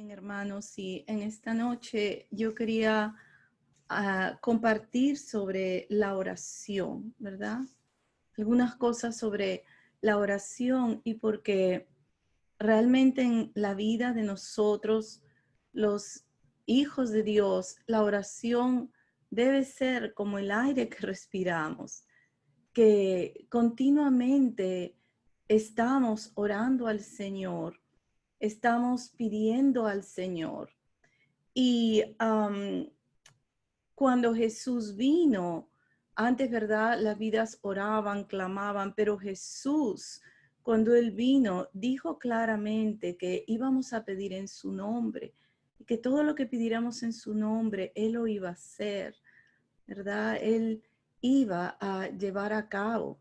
Amén, hermanos. Y en esta noche yo quería compartir sobre la oración, ¿verdad? Algunas cosas sobre la oración y porque realmente en la vida de nosotros, los hijos de Dios, la oración debe ser como el aire que respiramos, que continuamente estamos orando al Señor, estamos pidiendo al Señor. Y cuando Jesús vino, antes, ¿verdad? Las vidas oraban, clamaban, pero Jesús, cuando Él vino, dijo claramente que íbamos a pedir en su nombre y que todo lo que pidiéramos en su nombre, Él lo iba a hacer, ¿verdad? Él iba a llevar a cabo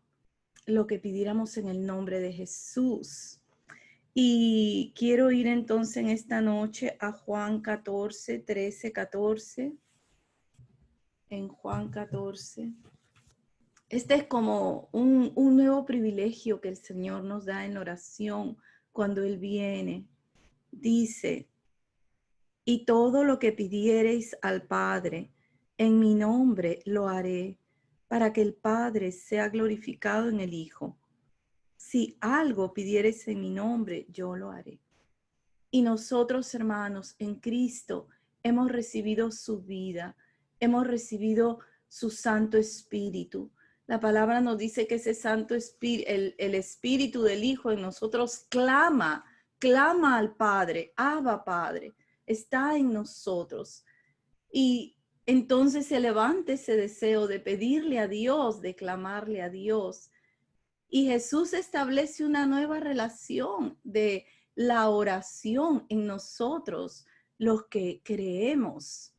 lo que pidiéramos en el nombre de Jesús. Y quiero ir entonces en esta noche a Juan 14, 13, 14. En Juan 14. Este es como un nuevo privilegio que el Señor nos da en oración cuando Él viene. Dice, y todo lo que pidiereis al Padre, en mi nombre lo haré, para que el Padre sea glorificado en el Hijo. Si algo pidiereis en mi nombre, yo lo haré. Y nosotros, hermanos, en Cristo hemos recibido su vida, hemos recibido su Santo Espíritu. La palabra nos dice que ese Santo Espíritu, el Espíritu del Hijo en nosotros clama al Padre, Abba Padre, está en nosotros. Y entonces se levanta ese deseo de pedirle a Dios, de clamarle a Dios. Y Jesús establece una nueva relación de la oración en nosotros, los que creemos,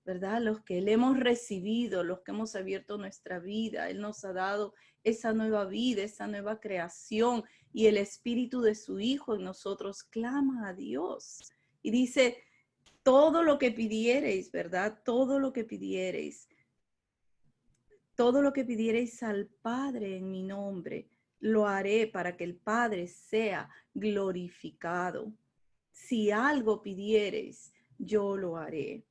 ¿verdad? Los que le hemos recibido, los que hemos abierto nuestra vida. Él nos ha dado esa nueva vida, esa nueva creación, y el Espíritu de su Hijo en nosotros clama a Dios. Y dice, todo lo que pidiereis, ¿verdad? Todo lo que pidiereis al Padre en mi nombre, lo haré para que el Padre sea glorificado. Si algo pidiereis, yo lo haré.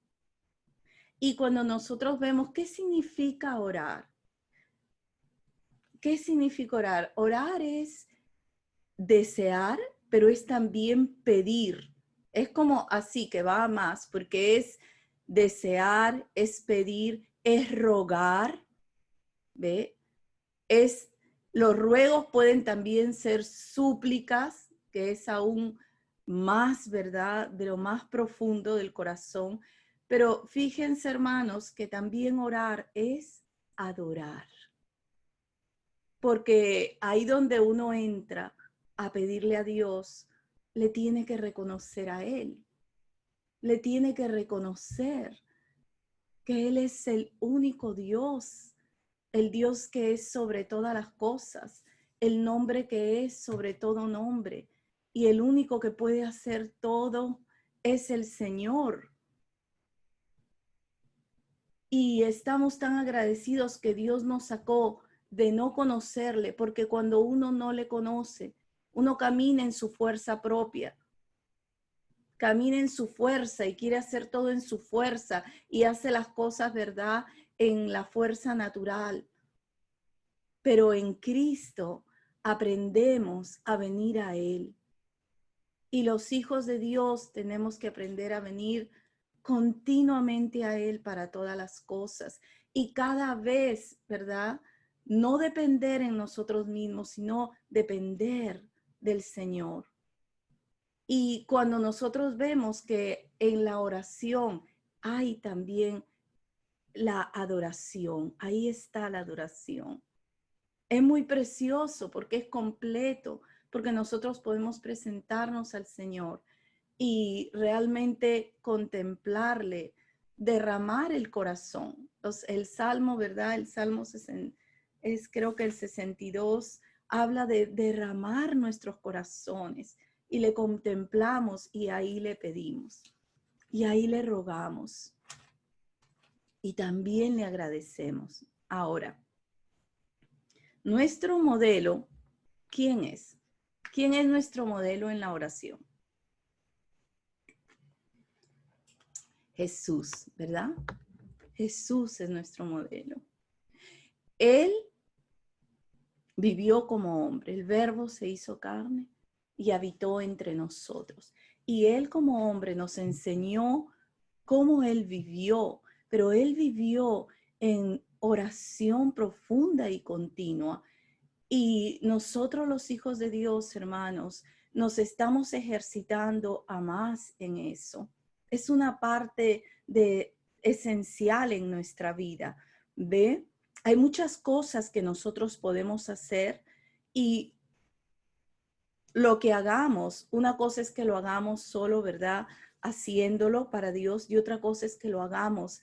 Y cuando nosotros vemos qué significa orar, ¿qué significa orar? Orar es desear, pero es también pedir. Es como así que va a más, porque es desear, es pedir, es rogar, ¿ve? Los ruegos pueden también ser súplicas, que es aún más, ¿verdad? De lo más profundo del corazón. Pero fíjense, hermanos, que también orar es adorar. Porque ahí donde uno entra a pedirle a Dios, le tiene que reconocer a Él. Le tiene que reconocer que Él es el único Dios, el Dios que es sobre todas las cosas, el nombre que es sobre todo nombre, y el único que puede hacer todo es el Señor. Y estamos tan agradecidos que Dios nos sacó de no conocerle, porque cuando uno no le conoce, uno camina en su fuerza propia, camina en su fuerza y quiere hacer todo en su fuerza y hace las cosas, ¿verdad?, en la fuerza natural. Pero en Cristo aprendemos a venir a Él. Y los hijos de Dios tenemos que aprender a venir continuamente a Él para todas las cosas. Y cada vez, ¿verdad? No depender en nosotros mismos, sino depender del Señor. Y cuando nosotros vemos que en la oración hay también la adoración, ahí está la adoración. Es muy precioso porque es completo, porque nosotros podemos presentarnos al Señor y realmente contemplarle, derramar el corazón. El Salmo, ¿verdad? El Salmo es creo que el 62, habla de derramar nuestros corazones y le contemplamos y ahí le pedimos y ahí le rogamos y también le agradecemos. Ahora, nuestro modelo, ¿quién es? ¿Quién es nuestro modelo en la oración? Jesús, ¿verdad? Jesús es nuestro modelo. Él vivió como hombre, el Verbo se hizo carne y habitó entre nosotros. Y Él como hombre nos enseñó cómo Él vivió, pero Él vivió en oración profunda y continua. Y nosotros los hijos de Dios, hermanos, nos estamos ejercitando a más en eso. Es una parte esencial en nuestra vida. ¿Ve? Hay muchas cosas que nosotros podemos hacer y lo que hagamos, una cosa es que lo hagamos solo, ¿verdad? Haciéndolo para Dios, y otra cosa es que lo hagamos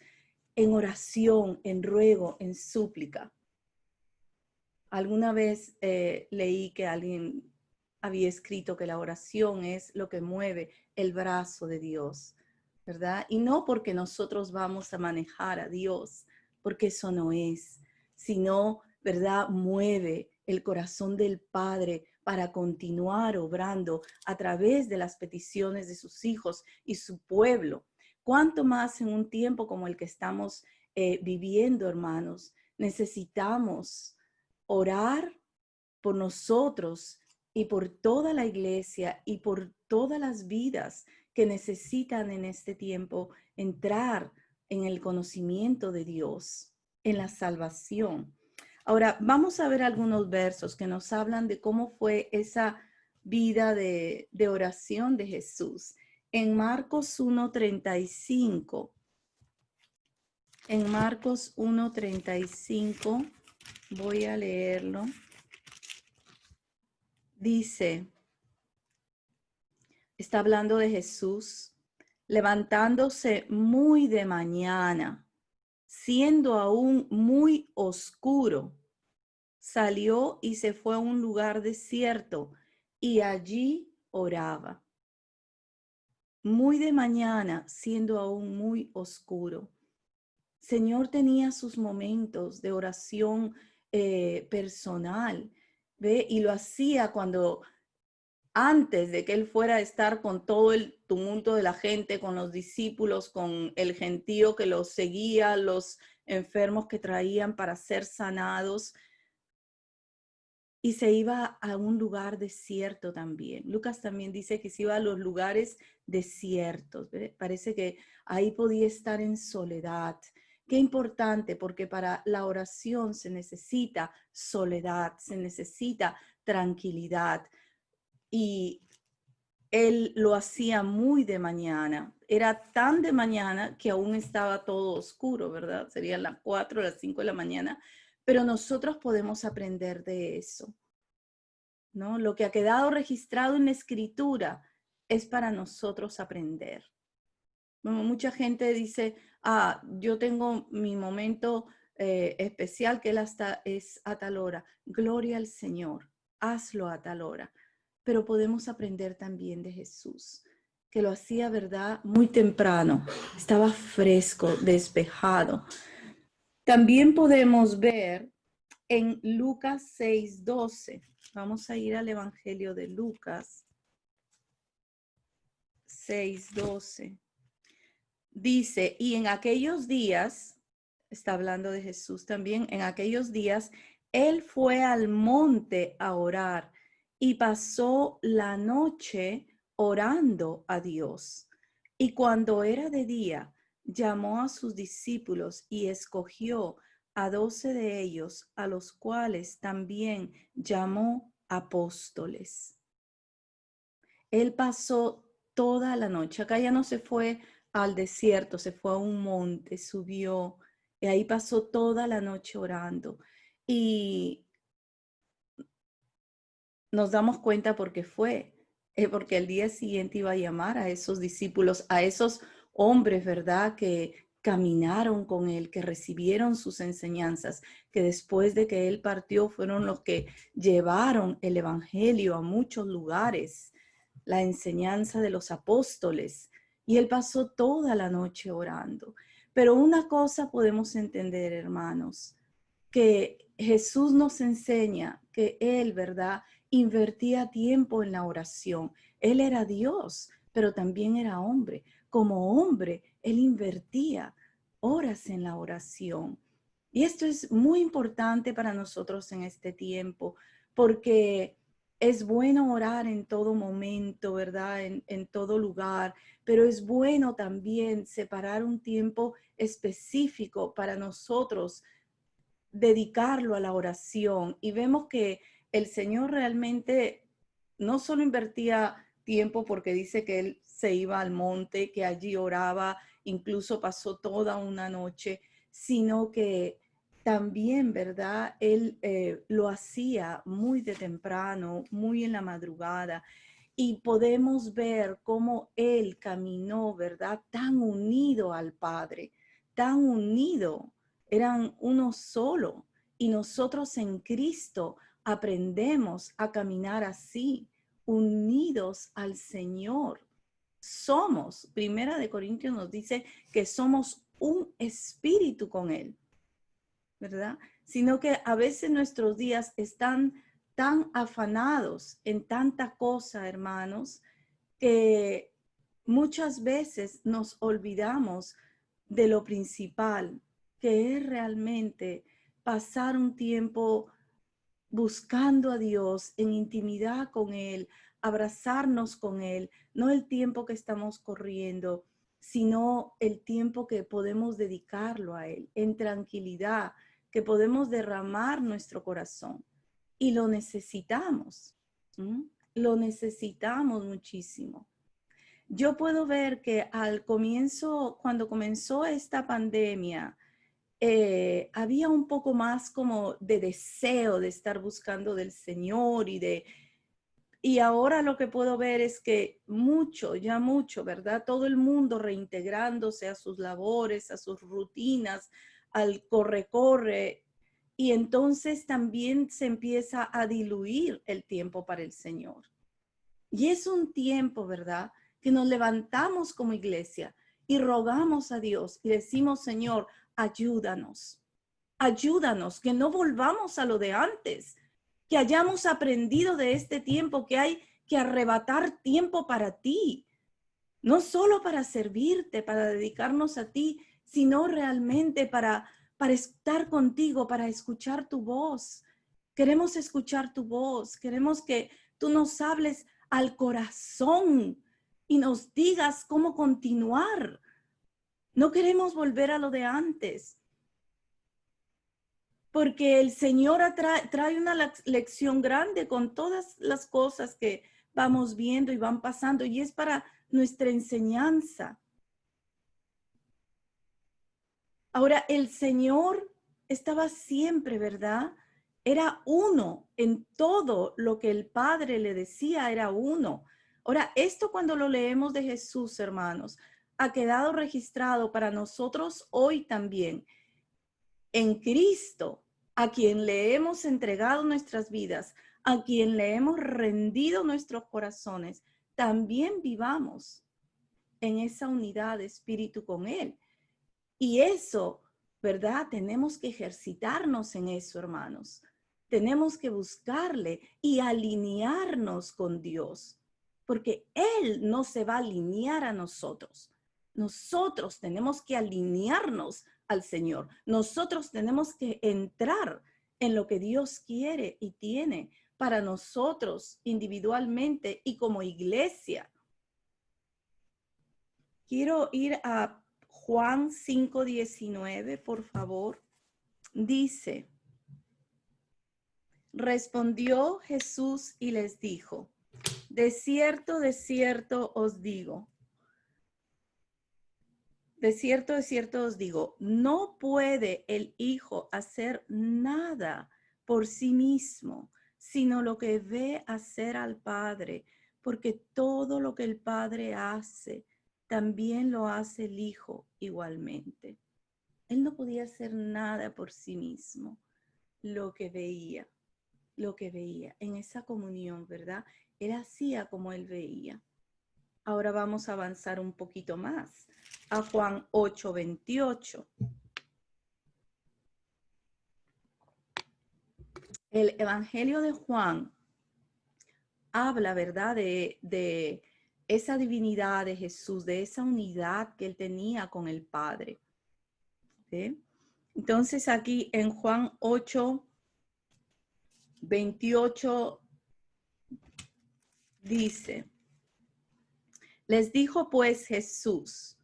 en oración, en ruego, en súplica. Alguna vez leí que alguien había escrito que la oración es lo que mueve el brazo de Dios, ¿verdad? Y no porque nosotros vamos a manejar a Dios, porque eso no es, sino, ¿verdad? Mueve el corazón del Padre para continuar obrando a través de las peticiones de sus hijos y su pueblo. ¿Cuánto más en un tiempo como el que estamos viviendo, hermanos? Necesitamos orar por nosotros y por toda la iglesia y por todas las vidas que necesitan en este tiempo entrar en el conocimiento de Dios, en la salvación. Ahora, vamos a ver algunos versos que nos hablan de cómo fue esa vida de oración de Jesús. En Marcos 1:35, en Marcos 1:35, voy a leerlo. Dice, está hablando de Jesús, levantándose muy de mañana, siendo aún muy oscuro, salió y se fue a un lugar desierto y allí oraba. Muy de mañana, siendo aún muy oscuro. Señor tenía sus momentos de oración personal, ¿ve? Y lo hacía cuando antes de que él fuera a estar con todo el tumulto de la gente, con los discípulos, con el gentío que los seguía, los enfermos que traían para ser sanados, y se iba a un lugar desierto también. Lucas también dice que se iba a los lugares desiertos. ¿Ve? Parece que ahí podía estar en soledad. Qué importante, porque para la oración se necesita soledad, se necesita tranquilidad. Y él lo hacía muy de mañana. Era tan de mañana que aún estaba todo oscuro, ¿verdad? Serían las 4, las 5 de la mañana. Pero nosotros podemos aprender de eso, ¿no? Lo que ha quedado registrado en la escritura es para nosotros aprender. Mucha gente dice, yo tengo mi momento especial que es a tal hora. Gloria al Señor, hazlo a tal hora. Pero podemos aprender también de Jesús, que lo hacía, ¿verdad? Muy temprano, estaba fresco, despejado. También podemos ver en Lucas 6:12. Vamos a ir al Evangelio de Lucas 6:12. Dice, y en aquellos días, está hablando de Jesús también, en aquellos días, él fue al monte a orar y pasó la noche orando a Dios. Y cuando era de día, llamó a sus discípulos y escogió a 12 de ellos, a los cuales también llamó apóstoles. Él pasó toda la noche. Acá ya no se fue al desierto, se fue a un monte, subió y ahí pasó toda la noche orando. Y nos damos cuenta porque porque el día siguiente iba a llamar a esos discípulos, a esos hombres, ¿verdad? Que caminaron con él, que recibieron sus enseñanzas, que después de que él partió fueron los que llevaron el evangelio a muchos lugares, la enseñanza de los apóstoles. Y él pasó toda la noche orando. Pero una cosa podemos entender, hermanos, que Jesús nos enseña que él, ¿verdad?, invertía tiempo en la oración. Él era Dios, pero también era hombre. Como hombre, él invertía horas en la oración. Y esto es muy importante para nosotros en este tiempo, porque es bueno orar en todo momento, ¿verdad? En todo lugar, pero es bueno también separar un tiempo específico para nosotros, dedicarlo a la oración. Y vemos que el Señor realmente no solo invertía tiempo porque dice que él se iba al monte, que allí oraba, incluso pasó toda una noche, sino que también, ¿verdad? Él lo hacía muy de temprano, muy en la madrugada. Y podemos ver cómo él caminó, ¿verdad? Tan unido al Padre, tan unido, eran uno solo. Y nosotros en Cristo aprendemos a caminar así, unidos al Señor. Somos, Primera de Corintios nos dice que somos un espíritu con Él, ¿verdad? Sino que a veces nuestros días están tan afanados en tanta cosa, hermanos, que muchas veces nos olvidamos de lo principal, que es realmente pasar un tiempo buscando a Dios en intimidad con Él, abrazarnos con Él, no el tiempo que estamos corriendo, sino el tiempo que podemos dedicarlo a Él, en tranquilidad, que podemos derramar nuestro corazón. Y lo necesitamos, ¿m? Lo necesitamos muchísimo. Yo puedo ver que al comienzo, cuando comenzó esta pandemia, había un poco más como de deseo de estar buscando del Señor y ahora lo que puedo ver es que ya mucho, ¿verdad? Todo el mundo reintegrándose a sus labores, a sus rutinas, al corre-corre. Y entonces también se empieza a diluir el tiempo para el Señor. Y es un tiempo, ¿verdad? Que nos levantamos como iglesia y rogamos a Dios y decimos, Señor, ayúdanos, ayúdanos, que no volvamos a lo de antes, que hayamos aprendido de este tiempo, que hay que arrebatar tiempo para ti, no solo para servirte, para dedicarnos a ti, sino realmente para estar contigo, para escuchar tu voz. Queremos escuchar tu voz, queremos que tú nos hables al corazón y nos digas cómo continuar. No queremos volver a lo de antes, porque el Señor trae una lección grande con todas las cosas que vamos viendo y van pasando, y es para nuestra enseñanza. Ahora, el Señor estaba siempre, ¿verdad? Era uno en todo lo que el Padre le decía, era uno. Ahora, esto cuando lo leemos de Jesús, hermanos, ha quedado registrado para nosotros hoy también. En Cristo, a quien le hemos entregado nuestras vidas, a quien le hemos rendido nuestros corazones, también vivamos en esa unidad de espíritu con Él. Y eso, ¿verdad? Tenemos que ejercitarnos en eso, hermanos. Tenemos que buscarle y alinearnos con Dios, porque Él no se va a alinear a nosotros. Nosotros tenemos que alinearnos al Señor. Nosotros tenemos que entrar en lo que Dios quiere y tiene para nosotros individualmente y como iglesia. Quiero ir a Juan 5:19, por favor. Dice, respondió Jesús y les dijo, de cierto os digo, de cierto os digo, no puede el Hijo hacer nada por sí mismo, sino lo que ve hacer al Padre, porque todo lo que el Padre hace, también lo hace el Hijo igualmente. Él no podía hacer nada por sí mismo, lo que veía en esa comunión, ¿verdad? Él hacía como él veía. Ahora vamos a avanzar un poquito más a Juan 8:28. El Evangelio de Juan habla, ¿verdad? De esa divinidad de Jesús, de esa unidad que él tenía con el Padre. ¿Sí? Entonces aquí en Juan 8, 28 dice, les dijo pues Jesús,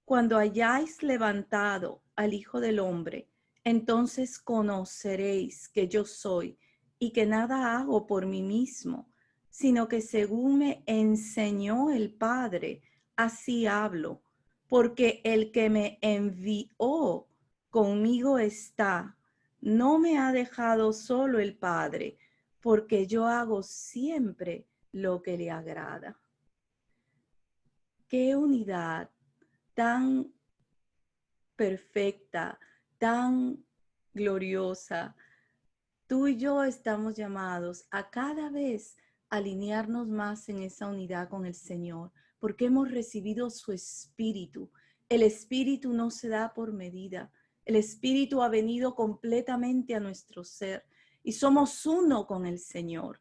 cuando hayáis levantado al Hijo del Hombre, entonces conoceréis que yo soy y que nada hago por mí mismo, sino que según me enseñó el Padre, así hablo, porque el que me envió conmigo está, no me ha dejado solo el Padre, porque yo hago siempre lo que le agrada. Qué unidad tan perfecta, tan gloriosa. Tú y yo estamos llamados a cada vez alinearnos más en esa unidad con el Señor, porque hemos recibido su Espíritu. El Espíritu no se da por medida. El Espíritu ha venido completamente a nuestro ser y somos uno con el Señor.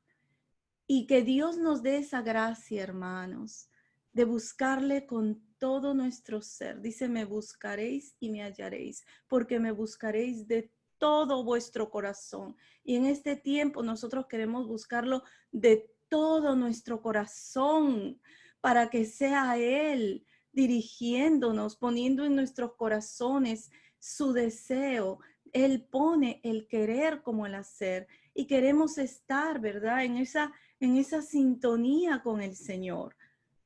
Y que Dios nos dé esa gracia, hermanos, de buscarle con todo nuestro ser. Dice, me buscaréis y me hallaréis, porque me buscaréis de todo vuestro corazón. Y en este tiempo nosotros queremos buscarlo de todo nuestro corazón, para que sea Él dirigiéndonos, poniendo en nuestros corazones su deseo. Él pone el querer como el hacer. Y queremos estar, ¿verdad? En esa sintonía con el Señor.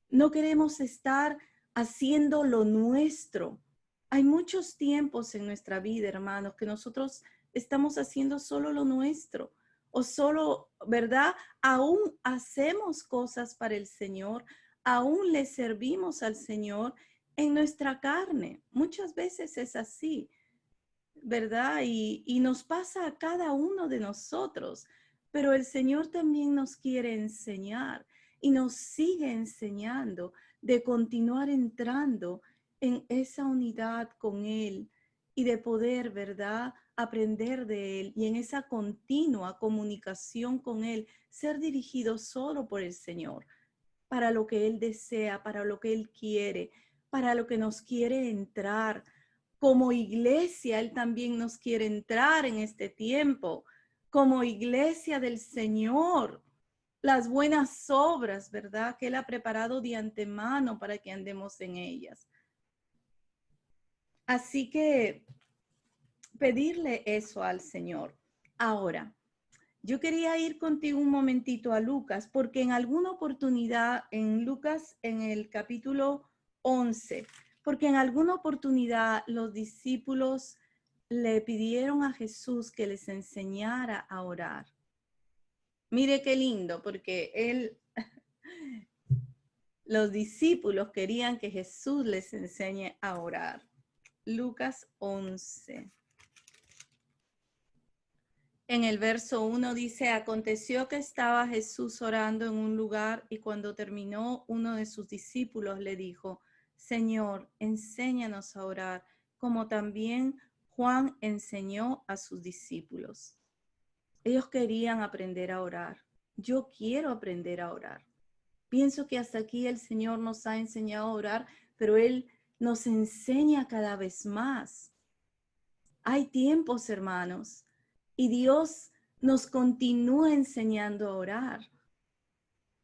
No queremos estar haciendo lo nuestro. Hay muchos tiempos en nuestra vida, hermanos, que nosotros estamos haciendo solo lo nuestro o solo, ¿verdad? Aún hacemos cosas para el Señor, aún le servimos al Señor en nuestra carne. Muchas veces es así, ¿verdad? Y nos pasa a cada uno de nosotros, pero el Señor también nos quiere enseñar y nos sigue enseñando de continuar entrando en esa unidad con Él y de poder, ¿verdad?, aprender de Él y en esa continua comunicación con Él, ser dirigido solo por el Señor, para lo que Él desea, para lo que Él quiere, para lo que nos quiere entrar. Como iglesia, Él también nos quiere entrar en este tiempo, como iglesia del Señor, las buenas obras, ¿verdad?, que Él ha preparado de antemano para que andemos en ellas. Así que pedirle eso al Señor. Ahora, yo quería ir contigo un momentito a Lucas, porque en alguna oportunidad, en Lucas, en el capítulo 11, porque en alguna oportunidad los discípulos le pidieron a Jesús que les enseñara a orar. Mire qué lindo, porque los discípulos querían que Jesús les enseñe a orar. Lucas 11. En el verso 1 dice, aconteció que estaba Jesús orando en un lugar y cuando terminó, uno de sus discípulos le dijo, Señor, enséñanos a orar, como también Juan enseñó a sus discípulos. Ellos querían aprender a orar. Yo quiero aprender a orar. Pienso que hasta aquí el Señor nos ha enseñado a orar, pero Él nos enseña cada vez más. Hay tiempos, hermanos, y Dios nos continúa enseñando a orar.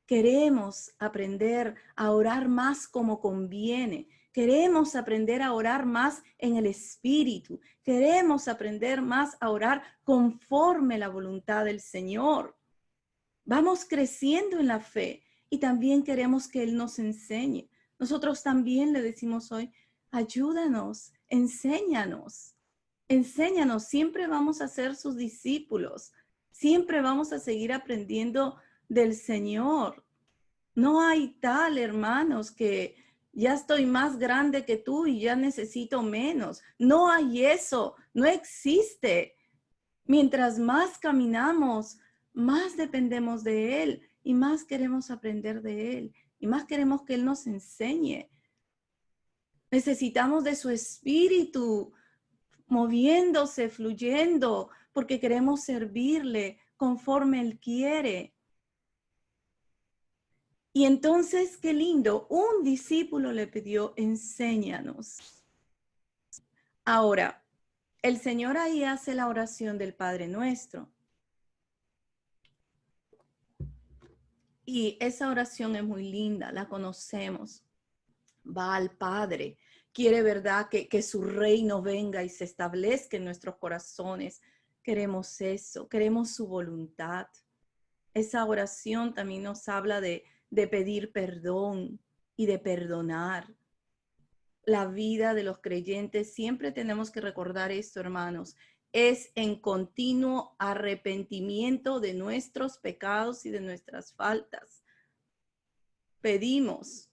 Queremos aprender a orar más como conviene. Queremos aprender a orar más en el Espíritu. Queremos aprender más a orar conforme la voluntad del Señor. Vamos creciendo en la fe y también queremos que Él nos enseñe. Nosotros también le decimos hoy, ayúdanos, enséñanos. Enséñanos, siempre vamos a ser sus discípulos, siempre vamos a seguir aprendiendo del Señor. No hay tal, hermanos, que ya estoy más grande que tú y ya necesito menos. No hay eso, no existe. Mientras más caminamos, más dependemos de Él y más queremos aprender de Él y más queremos que Él nos enseñe. Necesitamos de su Espíritu moviéndose, fluyendo, porque queremos servirle conforme Él quiere. Y entonces, qué lindo, un discípulo le pidió, enséñanos. Ahora, el Señor ahí hace la oración del Padre Nuestro. Y esa oración es muy linda, la conocemos. Va al Padre, quiere, ¿verdad?, que su reino venga y se establezca en nuestros corazones. Queremos eso, queremos su voluntad. Esa oración también nos habla de pedir perdón y de perdonar. La vida de los creyentes, siempre tenemos que recordar esto, hermanos, es en continuo arrepentimiento de nuestros pecados y de nuestras faltas. Pedimos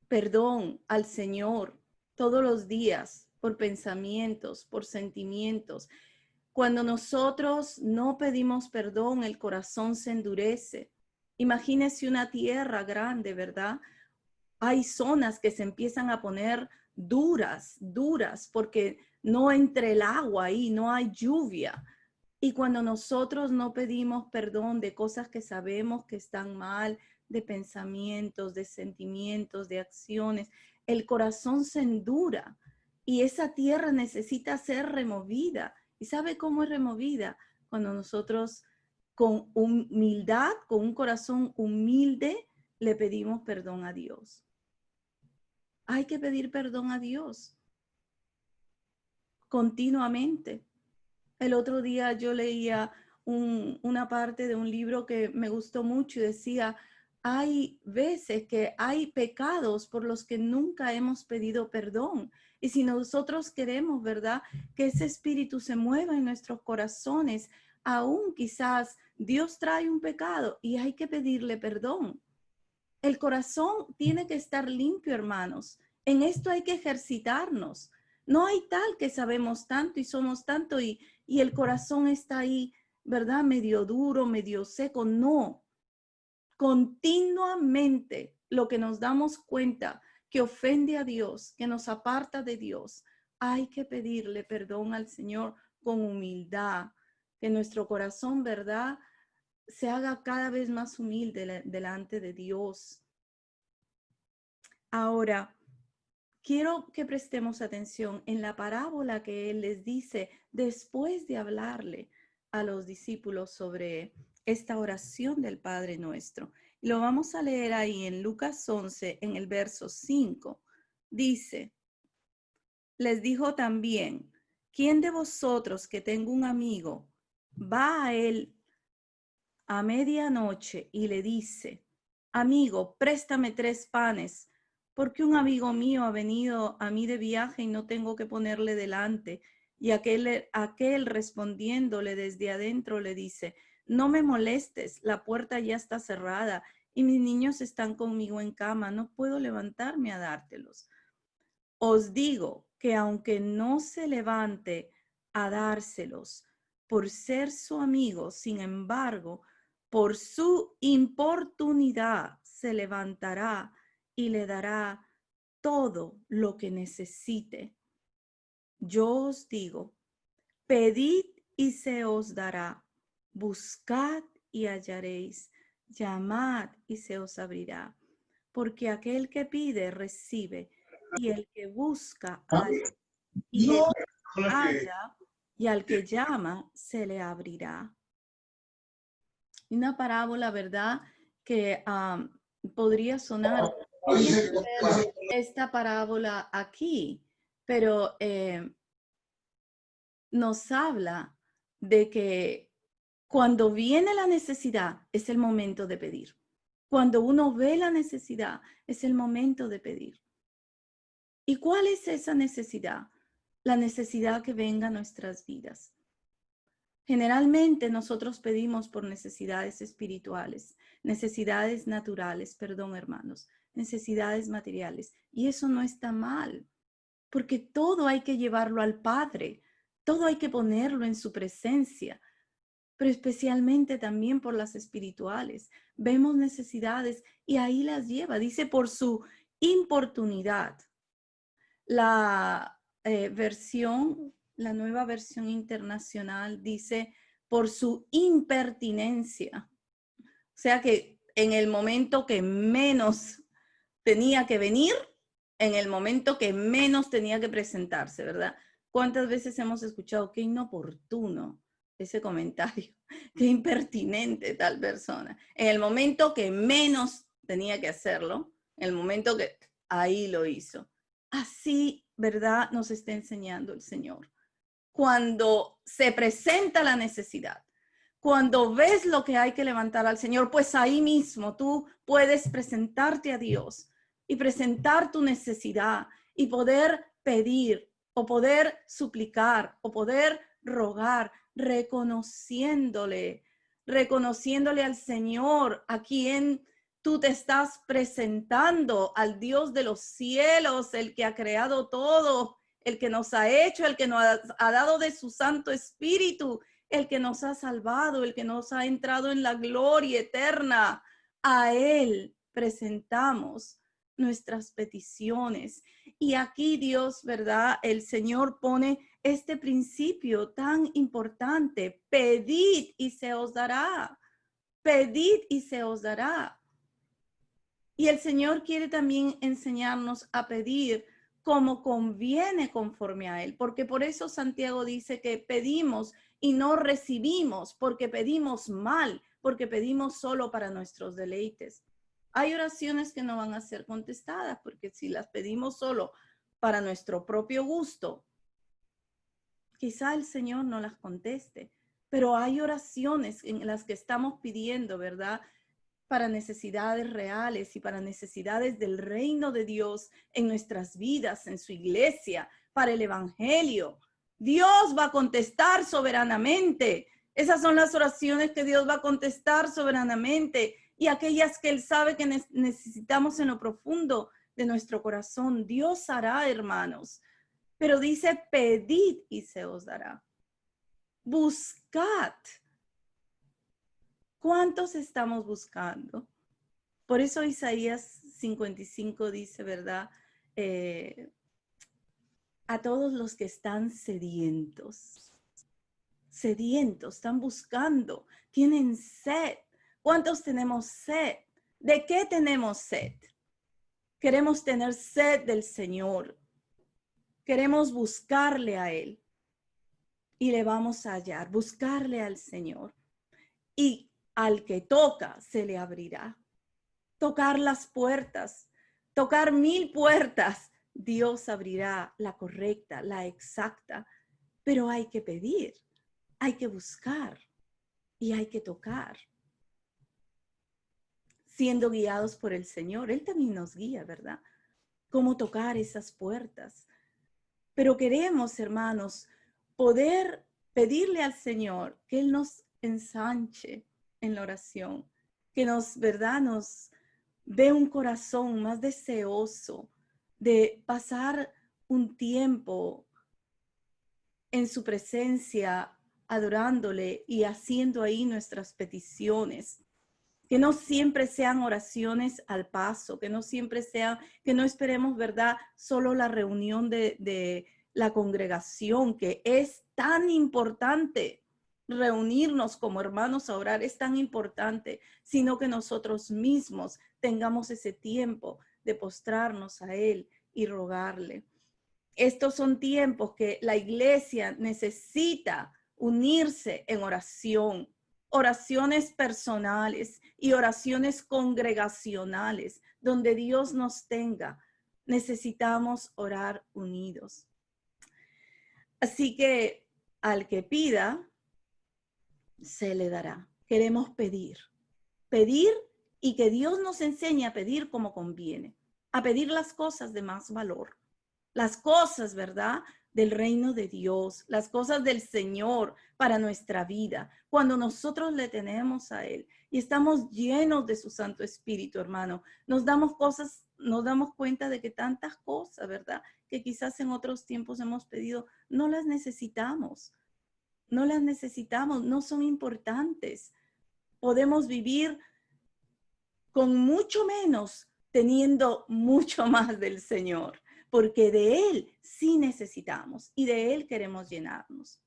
perdón al Señor todos los días por pensamientos, por sentimientos. Cuando nosotros no pedimos perdón, el corazón se endurece. Imagínese una tierra grande, ¿verdad? Hay zonas que se empiezan a poner duras, porque no entra el agua ahí, no hay lluvia. Y cuando nosotros no pedimos perdón de cosas que sabemos que están mal, de pensamientos, de sentimientos, de acciones, el corazón se endura y esa tierra necesita ser removida. ¿Y sabe cómo es removida? Cuando nosotros con humildad, con un corazón humilde, le pedimos perdón a Dios. Hay que pedir perdón a Dios continuamente. El otro día yo leía una parte de un libro que me gustó mucho y decía, hay veces que hay pecados por los que nunca hemos pedido perdón. Y si nosotros queremos, ¿verdad?, que ese espíritu se mueva en nuestros corazones, aún quizás Dios trae un pecado y hay que pedirle perdón. El corazón tiene que estar limpio, hermanos. En esto hay que ejercitarnos. No hay tal que sabemos tanto y somos tanto y el corazón está ahí, ¿verdad? Medio duro, medio seco. No. Continuamente lo que nos damos cuenta que ofende a Dios, que nos aparta de Dios, hay que pedirle perdón al Señor con humildad, que nuestro corazón, ¿verdad?, se haga cada vez más humilde delante de Dios. Ahora, quiero que prestemos atención en la parábola que Él les dice después de hablarle a los discípulos sobre esta oración del Padre Nuestro. Lo vamos a leer ahí en Lucas 11, en el verso 5. Dice, les dijo también, ¿quién de vosotros que tengo un amigo va a él a medianoche y le dice, amigo, préstame 3 panes, porque un amigo mío ha venido a mí de viaje y no tengo que ponerle delante? Y aquel respondiéndole desde adentro le dice, no me molestes, la puerta ya está cerrada y mis niños están conmigo en cama, no puedo levantarme a dártelos. Os digo que aunque no se levante a dárselos por ser su amigo, sin embargo, por su importunidad se levantará y le dará todo lo que necesite. Yo os digo, pedid y se os dará, buscad y hallaréis, llamad y se os abrirá, porque aquel que pide recibe, y el que busca halla, y el que halla y al que llama se le abrirá. Una parábola, ¿verdad?, que podría sonar, ¿qué tiene que ver esta parábola aquí? Pero nos habla de que cuando viene la necesidad es el momento de pedir. Cuando uno ve la necesidad es el momento de pedir. ¿Y cuál es esa necesidad? La necesidad que venga a nuestras vidas. Generalmente nosotros pedimos por necesidades espirituales, necesidades naturales, perdón, hermanos, necesidades materiales. Y eso no está mal, porque todo hay que llevarlo al Padre, todo hay que ponerlo en su presencia, pero especialmente también por las espirituales. Vemos necesidades y ahí las lleva, dice, por su importunidad. La la nueva versión internacional dice por su impertinencia. O sea que en el momento que menos tenía que venir, en el momento que menos tenía que presentarse, ¿verdad? ¿Cuántas veces hemos escuchado qué inoportuno ese comentario? Qué impertinente tal persona. En el momento que menos tenía que hacerlo, en el momento que ahí lo hizo. Así, ¿verdad? Nos está enseñando el Señor. Cuando se presenta la necesidad, cuando ves lo que hay que levantar al Señor, pues ahí mismo tú puedes presentarte a Dios y presentar tu necesidad y poder pedir o poder suplicar o poder rogar, reconociéndole al Señor a quien tú te estás presentando, al Dios de los cielos, el que ha creado todo, el que nos ha hecho, el que nos ha dado de su Santo Espíritu, el que nos ha salvado, el que nos ha entrado en la gloria eterna. A Él presentamos nuestras peticiones. Y aquí Dios, ¿verdad? El Señor pone este principio tan importante: pedid y se os dará. Pedid y se os dará. Y el Señor quiere también enseñarnos a pedir como conviene conforme a Él, porque por eso Santiago dice que pedimos y no recibimos, porque pedimos mal, porque pedimos solo para nuestros deleites. Hay oraciones que no van a ser contestadas, porque si las pedimos solo para nuestro propio gusto, quizá el Señor no las conteste, pero hay oraciones en las que estamos pidiendo, ¿verdad?, para necesidades reales y para necesidades del reino de Dios en nuestras vidas, en su iglesia, para el evangelio. Dios va a contestar soberanamente. Esas son las oraciones que Dios va a contestar soberanamente, y aquellas que Él sabe que necesitamos en lo profundo de nuestro corazón. Dios hará, hermanos. Pero dice, pedid y se os dará. Buscad. ¿Cuántos estamos buscando? Por eso Isaías 55 dice, ¿verdad? A todos los que están sedientos, están buscando, tienen sed. ¿Cuántos tenemos sed? ¿De qué tenemos sed? Queremos tener sed del Señor. Queremos buscarle a Él. Y le vamos a hallar, buscarle al Señor. Y al que toca, se le abrirá. Tocar las puertas, tocar 1000 puertas, Dios abrirá la correcta, la exacta, pero hay que pedir, hay que buscar y hay que tocar. Siendo guiados por el Señor, Él también nos guía, ¿verdad? Cómo tocar esas puertas. Pero queremos, hermanos, poder pedirle al Señor que Él nos ensanche en la oración, que nos, ¿verdad?, nos dé un corazón más deseoso de pasar un tiempo en su presencia, adorándole y haciendo ahí nuestras peticiones. Que no siempre sean oraciones al paso, que no siempre sean, que no esperemos, ¿verdad?, solo la reunión de la congregación, que es tan importante. Reunirnos como hermanos a orar es tan importante, sino que nosotros mismos tengamos ese tiempo de postrarnos a Él y rogarle. Estos son tiempos que la iglesia necesita unirse en oración, oraciones personales y oraciones congregacionales, donde Dios nos tenga. Necesitamos orar unidos. Así que al que pida, se le dará. Queremos pedir y que Dios nos enseñe a pedir como conviene, a pedir las cosas de más valor, las cosas, ¿verdad?, del reino de Dios, las cosas del Señor para nuestra vida. Cuando nosotros le tenemos a Él y estamos llenos de su Santo Espíritu, hermano, nos damos cuenta de que tantas cosas, ¿verdad?, que quizás en otros tiempos hemos pedido, no las necesitamos. No las necesitamos, no son importantes. Podemos vivir con mucho menos, teniendo mucho más del Señor, porque de Él sí necesitamos y de Él queremos llenarnos.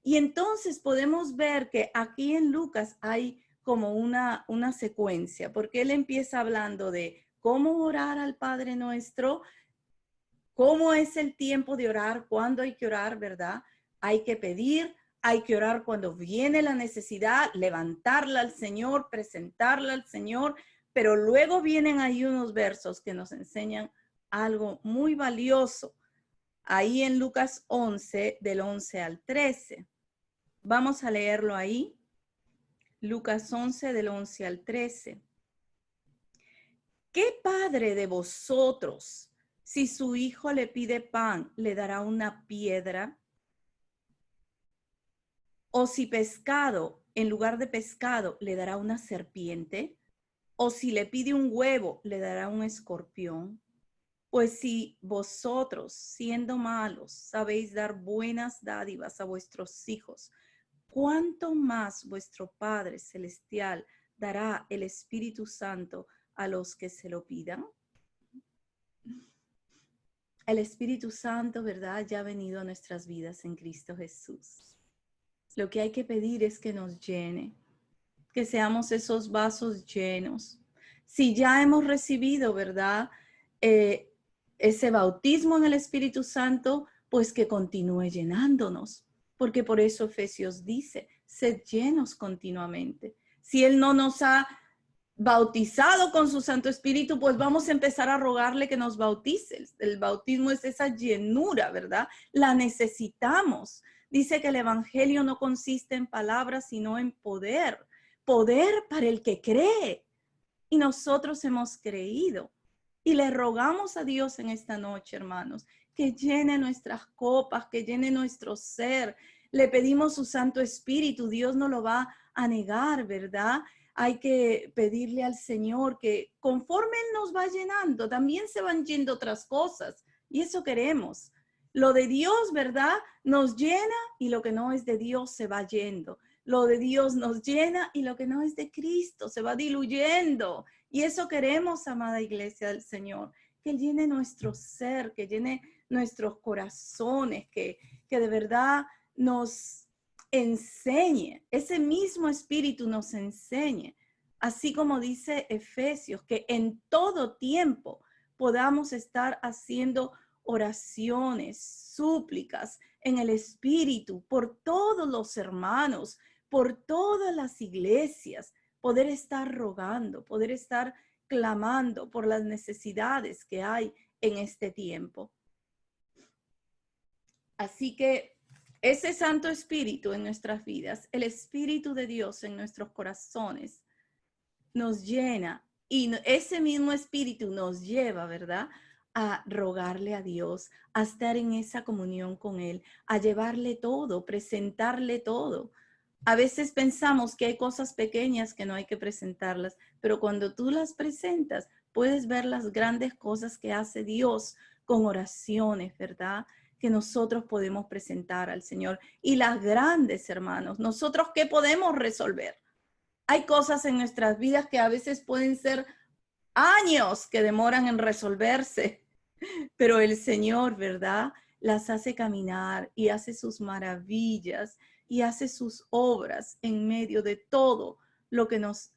Y entonces podemos ver que aquí en Lucas hay como una secuencia, porque él empieza hablando de cómo orar al Padre Nuestro, cómo es el tiempo de orar, cuándo hay que orar, ¿verdad? Hay que pedir, hay que orar cuando viene la necesidad, levantarla al Señor, presentarla al Señor, pero luego vienen ahí unos versos que nos enseñan algo muy valioso, ahí en Lucas 11, del 11 al 13. Vamos a leerlo ahí. Lucas 11, del 11 al 13. ¿Qué padre de vosotros, si su hijo le pide pan, le dará una piedra? ¿O si pescado, en lugar de pescado, le dará una serpiente? ¿O si le pide un huevo, le dará un escorpión? Pues si vosotros, siendo malos, sabéis dar buenas dádivas a vuestros hijos, ¿cuánto más vuestro Padre Celestial dará el Espíritu Santo a los que se lo pidan? El Espíritu Santo, ¿verdad? Ya ha venido a nuestras vidas en Cristo Jesús. Lo que hay que pedir es que nos llene, que seamos esos vasos llenos. Si ya hemos recibido, ¿verdad? Ese bautismo en el Espíritu Santo, pues que continúe llenándonos, porque por eso Efesios dice, sed llenos continuamente. Si Él no nos ha bautizado con su Santo Espíritu, pues vamos a empezar a rogarle que nos bautice. El bautismo es esa llenura, ¿verdad? La necesitamos. Dice que el evangelio no consiste en palabras, sino en poder. Poder para el que cree. Y nosotros hemos creído. Y le rogamos a Dios en esta noche, hermanos, que llene nuestras copas, que llene nuestro ser. Le pedimos su Santo Espíritu. Dios no lo va a negar, ¿verdad? Hay que pedirle al Señor que conforme Él nos va llenando, también se van yendo otras cosas. Y eso queremos. Lo de Dios, ¿verdad? Nos llena y lo que no es de Dios se va yendo. Lo de Dios nos llena y lo que no es de Cristo se va diluyendo. Y eso queremos, amada iglesia del Señor, que Él llene nuestro ser, que llene nuestros corazones, que de verdad nos enseñe, ese mismo espíritu nos enseñe, así como dice Efesios, que en todo tiempo podamos estar haciendo oraciones, súplicas en el espíritu por todos los hermanos, por todas las iglesias, poder estar rogando, poder estar clamando por las necesidades que hay en este tiempo. Así que ese Santo Espíritu en nuestras vidas, el Espíritu de Dios en nuestros corazones, nos llena y ese mismo Espíritu nos lleva, ¿verdad?, a rogarle a Dios, a estar en esa comunión con Él, a llevarle todo, presentarle todo. A veces pensamos que hay cosas pequeñas que no hay que presentarlas, pero cuando tú las presentas, puedes ver las grandes cosas que hace Dios con oraciones, ¿verdad?, que nosotros podemos presentar al Señor. Y las grandes, hermanos, nosotros ¿qué podemos resolver? Hay cosas en nuestras vidas que a veces pueden ser años que demoran en resolverse, pero el Señor, ¿verdad?, las hace caminar y hace sus maravillas y hace sus obras en medio de todo lo que nos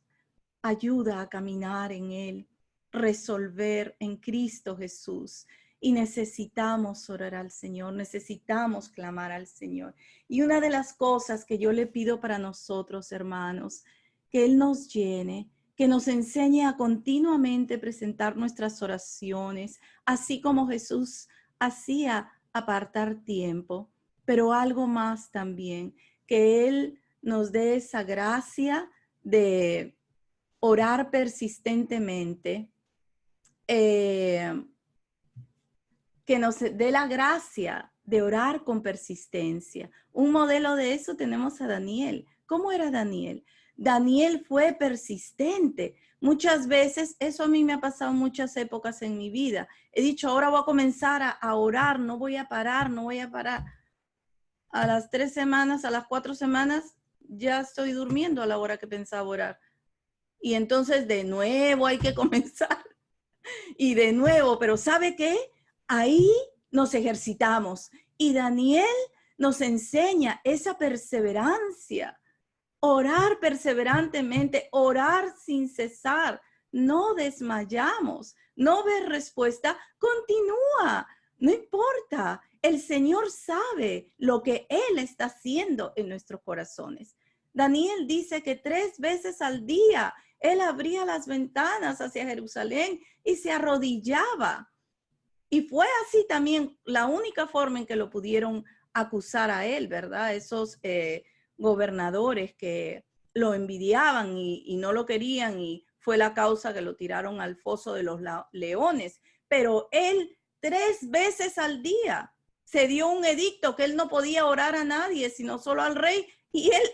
ayuda a caminar en Él, resolver en Cristo Jesús. Y necesitamos orar al Señor, necesitamos clamar al Señor. Y una de las cosas que yo le pido para nosotros, hermanos, que Él nos llene, que nos enseñe a continuamente presentar nuestras oraciones, así como Jesús hacía apartar tiempo, pero algo más también, que Él nos dé esa gracia de orar persistentemente, que nos dé la gracia de orar con persistencia. Un modelo de eso tenemos a Daniel. ¿Cómo era Daniel? Daniel fue persistente. Muchas veces, eso a mí me ha pasado muchas épocas en mi vida. He dicho, ahora voy a comenzar a orar, no voy a parar, no voy a parar. A las 3 semanas, a las 4 semanas, ya estoy durmiendo a la hora que pensaba orar. Y entonces de nuevo hay que comenzar. Y de nuevo, pero ¿sabe qué? Ahí nos ejercitamos y Daniel nos enseña esa perseverancia Orar perseverantemente, orar sin cesar. No desmayamos, no ves respuesta, continúa, no importa. El Señor sabe lo que Él está haciendo en nuestros corazones. Daniel dice que 3 veces al día Él abría las ventanas hacia Jerusalén y se arrodillaba. Y fue así también la única forma en que lo pudieron acusar a él, ¿verdad? Esos gobernadores que lo envidiaban y no lo querían, y fue la causa que lo tiraron al foso de los leones. Pero él 3 veces al día se dio un edicto que él no podía orar a nadie, sino solo al rey. Y él,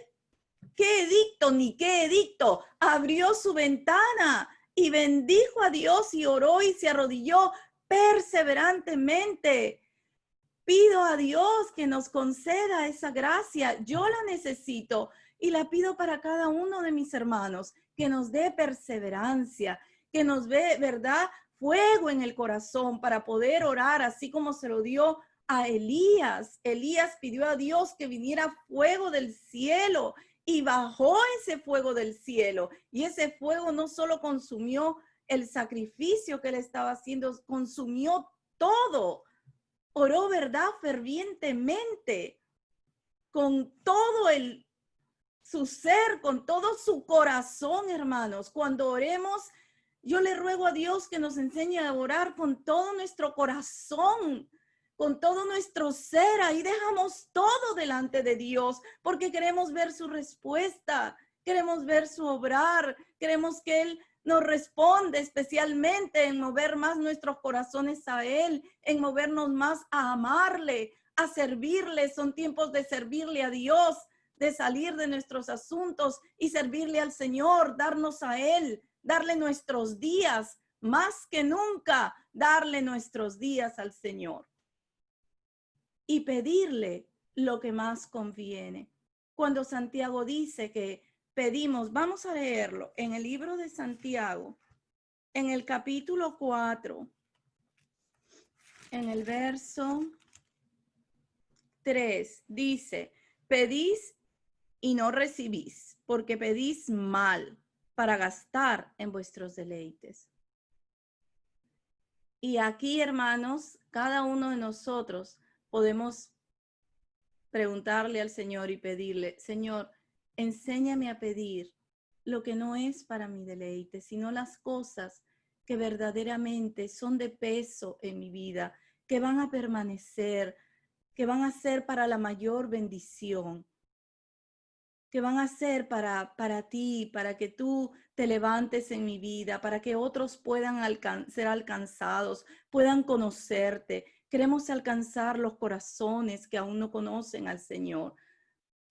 ¿qué edicto ni qué edicto? Abrió su ventana y bendijo a Dios y oró y se arrodilló perseverantemente. Pido a Dios que nos conceda esa gracia. Yo la necesito y la pido para cada uno de mis hermanos, que nos dé perseverancia, que nos dé, ¿verdad?, fuego en el corazón para poder orar, así como se lo dio a Elías. Elías pidió a Dios que viniera fuego del cielo y bajó ese fuego del cielo. Y ese fuego no solo consumió el sacrificio que él estaba haciendo, consumió todo. Oró, ¿verdad?, fervientemente, con todo su ser, con todo su corazón, hermanos. Cuando oremos, yo le ruego a Dios que nos enseñe a orar con todo nuestro corazón, con todo nuestro ser. Ahí dejamos todo delante de Dios, porque queremos ver su respuesta, queremos ver su obrar, queremos que Él nos responde, especialmente en mover más nuestros corazones a Él, en movernos más a amarle, a servirle. Son tiempos de servirle a Dios, de salir de nuestros asuntos y servirle al Señor, darnos a Él, darle nuestros días, más que nunca, darle nuestros días al Señor y pedirle lo que más conviene. Cuando Santiago dice que pedimos, vamos a leerlo en el libro de Santiago, en el capítulo 4, en el verso 3, dice: pedís y no recibís, porque pedís mal para gastar en vuestros deleites. Y aquí, hermanos, cada uno de nosotros podemos preguntarle al Señor y pedirle: Señor, enséñame a pedir lo que no es para mi deleite, sino las cosas que verdaderamente son de peso en mi vida, que van a permanecer, que van a ser para la mayor bendición, que van a ser para ti, para que tú te levantes en mi vida, para que otros puedan ser alcanzados, puedan conocerte. Queremos alcanzar los corazones que aún no conocen al Señor.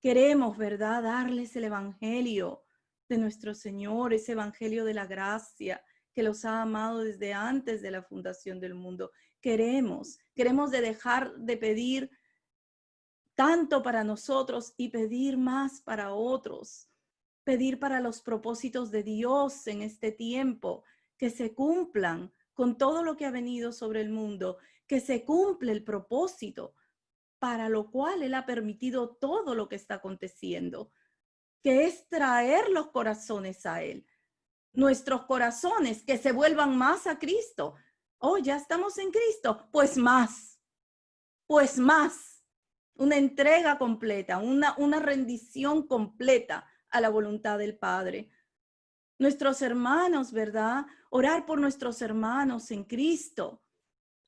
Queremos, ¿verdad?, darles el evangelio de nuestro Señor, ese evangelio de la gracia que los ha amado desde antes de la fundación del mundo. Queremos de dejar de pedir tanto para nosotros y pedir más para otros, pedir para los propósitos de Dios en este tiempo, que se cumplan con todo lo que ha venido sobre el mundo, que se cumple el propósito para lo cual Él ha permitido todo lo que está aconteciendo, que es traer los corazones a Él, nuestros corazones que se vuelvan más a Cristo. Oh, ya estamos en Cristo, pues más, una entrega completa, una rendición completa a la voluntad del Padre. Nuestros hermanos, ¿verdad? Orar por nuestros hermanos en Cristo,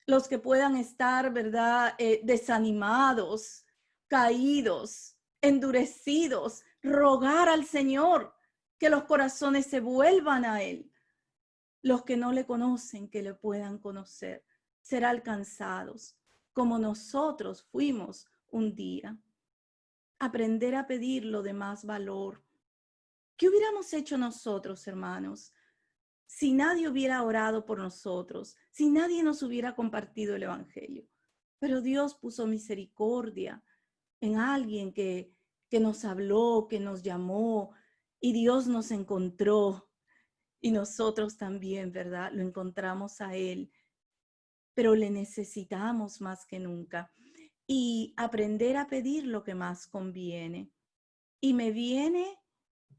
los que puedan estar, ¿verdad?, desanimados, caídos, endurecidos, rogar al Señor que los corazones se vuelvan a Él. Los que no le conocen, que le puedan conocer, ser alcanzados, como nosotros fuimos un día. Aprender a pedir lo de más valor. ¿Qué hubiéramos hecho nosotros, hermanos, si nadie hubiera orado por nosotros, si nadie nos hubiera compartido el evangelio? Pero Dios puso misericordia en alguien que nos habló, que nos llamó, y Dios nos encontró, y nosotros también, ¿verdad?, lo encontramos a Él, pero le necesitamos más que nunca. Y aprender a pedir lo que más conviene. Y me viene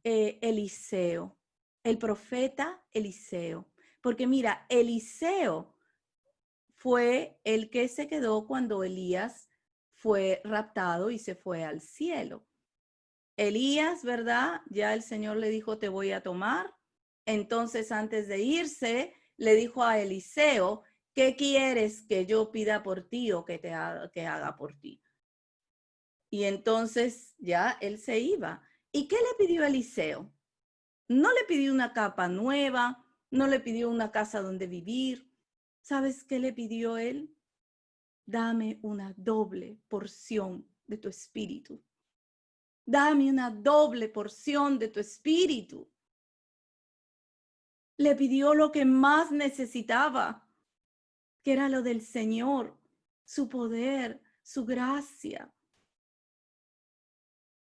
Eliseo, el profeta Eliseo. Porque mira, Eliseo fue el que se quedó cuando Elías fue raptado y se fue al cielo. Elías, ¿verdad? Ya el Señor le dijo, te voy a tomar. Entonces, antes de irse, le dijo a Eliseo, ¿qué quieres que yo pida por ti o que haga por ti? Y entonces ya él se iba. ¿Y qué le pidió Eliseo? No le pidió una capa nueva, no le pidió una casa donde vivir. ¿Sabes qué le pidió él? Dame una doble porción de tu espíritu. Dame una doble porción de tu espíritu. Le pidió lo que más necesitaba, que era lo del Señor, su poder, su gracia.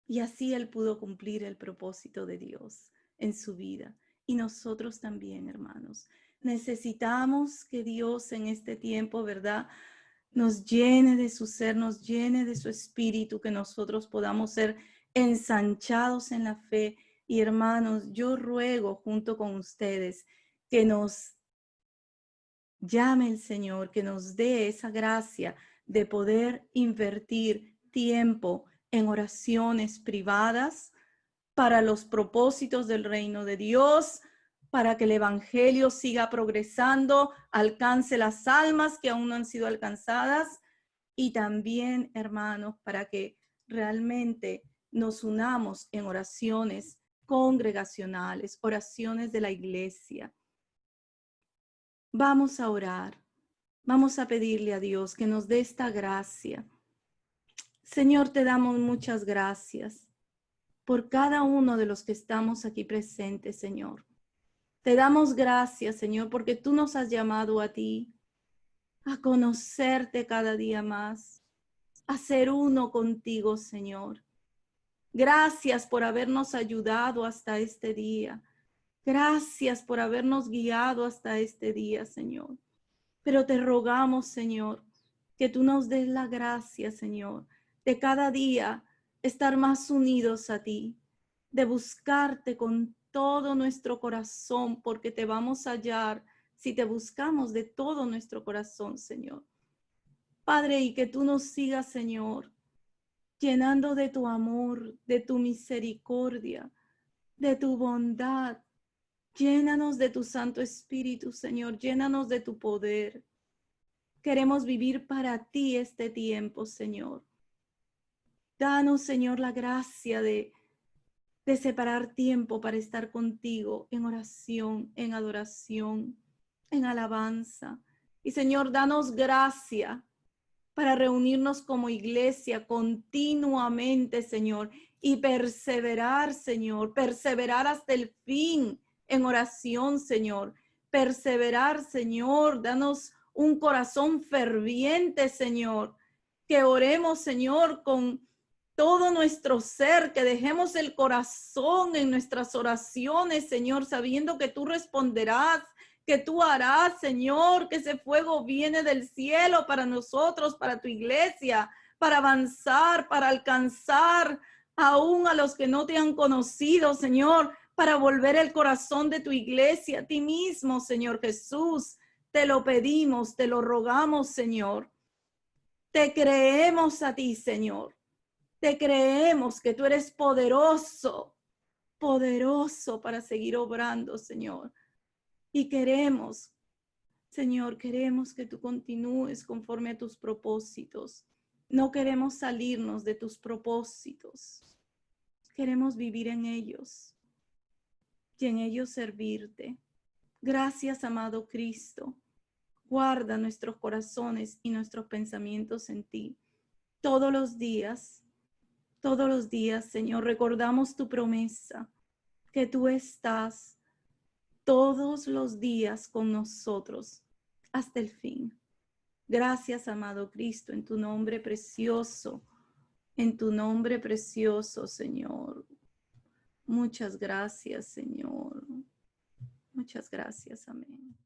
Y así él pudo cumplir el propósito de Dios en su vida. Y nosotros también, hermanos, necesitamos que Dios en este tiempo, ¿verdad?, nos llene de su ser, nos llene de su espíritu, que nosotros podamos ser ensanchados en la fe. Y hermanos, yo ruego junto con ustedes que nos llame el Señor, que nos dé esa gracia de poder invertir tiempo en oraciones privadas para los propósitos del reino de Dios, para que el evangelio siga progresando, alcance las almas que aún no han sido alcanzadas, y también, hermanos, para que realmente nos unamos en oraciones congregacionales, oraciones de la iglesia. Vamos a orar, vamos a pedirle a Dios que nos dé esta gracia. Señor, te damos muchas gracias por cada uno de los que estamos aquí presentes, Señor. Te damos gracias, Señor, porque tú nos has llamado a ti, a conocerte cada día más, a ser uno contigo, Señor. Gracias por habernos ayudado hasta este día. Gracias por habernos guiado hasta este día, Señor. Pero te rogamos, Señor, que tú nos des la gracia, Señor, de cada día estar más unidos a ti, de buscarte con todo nuestro corazón, porque te vamos a hallar si te buscamos de todo nuestro corazón, Señor. Padre, y que tú nos sigas, Señor, llenando de tu amor, de tu misericordia, de tu bondad. Llénanos de tu Santo Espíritu, Señor, llénanos de tu poder. Queremos vivir para ti este tiempo, Señor. Danos, Señor, la gracia de separar tiempo para estar contigo en oración, en adoración, en alabanza. Y, Señor, danos gracia para reunirnos como iglesia continuamente, Señor, y perseverar, Señor, perseverar hasta el fin en oración, Señor. Perseverar, Señor, danos un corazón ferviente, Señor, que oremos, Señor, con todo nuestro ser, que dejemos el corazón en nuestras oraciones, Señor, sabiendo que tú responderás, que tú harás, Señor, que ese fuego viene del cielo para nosotros, para tu iglesia, para avanzar, para alcanzar aún a los que no te han conocido, Señor, para volver el corazón de tu iglesia a ti mismo, Señor Jesús. Te lo pedimos, te lo rogamos, Señor. Te creemos a ti, Señor. Te creemos que tú eres poderoso, poderoso para seguir obrando, Señor. Y queremos, Señor, queremos que tú continúes conforme a tus propósitos. No queremos salirnos de tus propósitos. Queremos vivir en ellos y en ellos servirte. Gracias, amado Cristo. Guarda nuestros corazones y nuestros pensamientos en ti. Todos los días, Señor, recordamos tu promesa, que tú estás todos los días con nosotros hasta el fin. Gracias, amado Cristo, en tu nombre precioso, Señor. Muchas gracias, Señor. Muchas gracias, amén.